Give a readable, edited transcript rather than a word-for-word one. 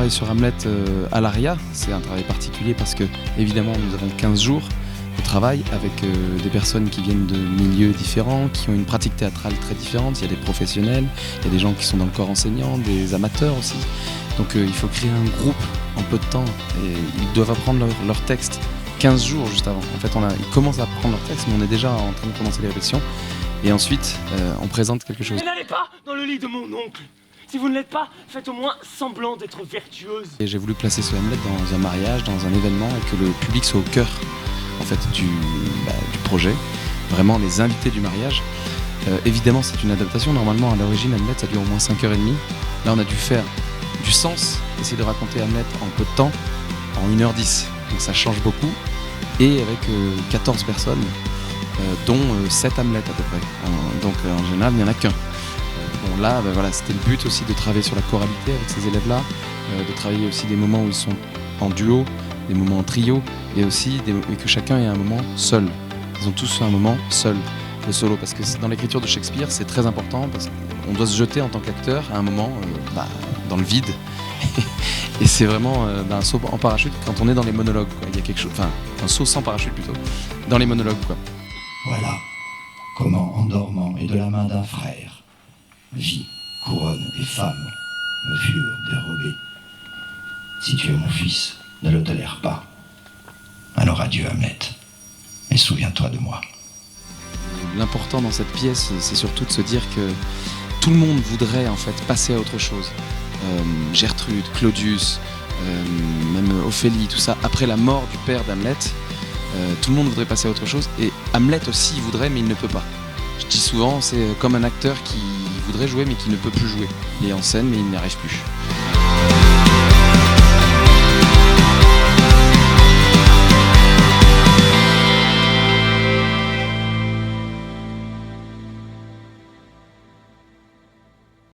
travaille sur Hamlet à l'ARIA. C'est un travail particulier parce que, évidemment, nous avons 15 jours de travail avec des personnes qui viennent de milieux différents, qui ont une pratique théâtrale très différente. Il y a des professionnels, il y a des gens qui sont dans le corps enseignant, des amateurs aussi. Donc il faut créer un groupe en peu de temps et ils doivent apprendre leur texte 15 jours juste avant. En fait, ils commencent à apprendre leur texte, mais on est déjà en train de commencer les répétitions. Et ensuite, on présente quelque chose. Mais n'allez pas dans le lit de mon oncle. Si vous ne l'êtes pas, faites au moins semblant d'être vertueuse. Et j'ai voulu placer ce Hamlet dans un mariage, dans un événement, et que le public soit au cœur en fait, du projet. Vraiment les invités du mariage. Évidemment, c'est une adaptation. Normalement, à l'origine, Hamlet, ça dure au moins 5h30. Là, on a dû faire du sens, essayer de raconter Hamlet en peu de temps, en 1h10. Donc ça change beaucoup. Et avec 14 personnes, dont 7 Hamlet à peu près. Donc en général, il n'y en a qu'un. Bon là, voilà, c'était le but aussi de travailler sur la choralité avec ces élèves-là, de travailler aussi des moments où ils sont en duo, des moments en trio, et aussi que chacun ait un moment seul. Ils ont tous un moment seul, le solo, parce que dans l'écriture de Shakespeare, c'est très important, parce qu'on doit se jeter en tant qu'acteur à un moment dans le vide. Et c'est vraiment un saut en parachute quand on est dans les monologues, quoi. Il y a quelque chose, enfin un saut sans parachute plutôt, dans les monologues, quoi. Voilà comment, en dormant et de la main d'un frère, vie, couronne et femme me furent dérobées. Si tu es mon fils, ne le tolère pas. Alors adieu Hamlet, et souviens-toi de moi. L'important dans cette pièce, c'est surtout de se dire que tout le monde voudrait en fait passer à autre chose. Gertrude, Claudius, même Ophélie, tout ça, après la mort du père d'Hamlet, tout le monde voudrait passer à autre chose, et Hamlet aussi il voudrait, mais il ne peut pas. Je dis souvent, c'est comme un acteur qui voudrait jouer mais qui ne peut plus jouer. Il est en scène mais il n'y arrive plus.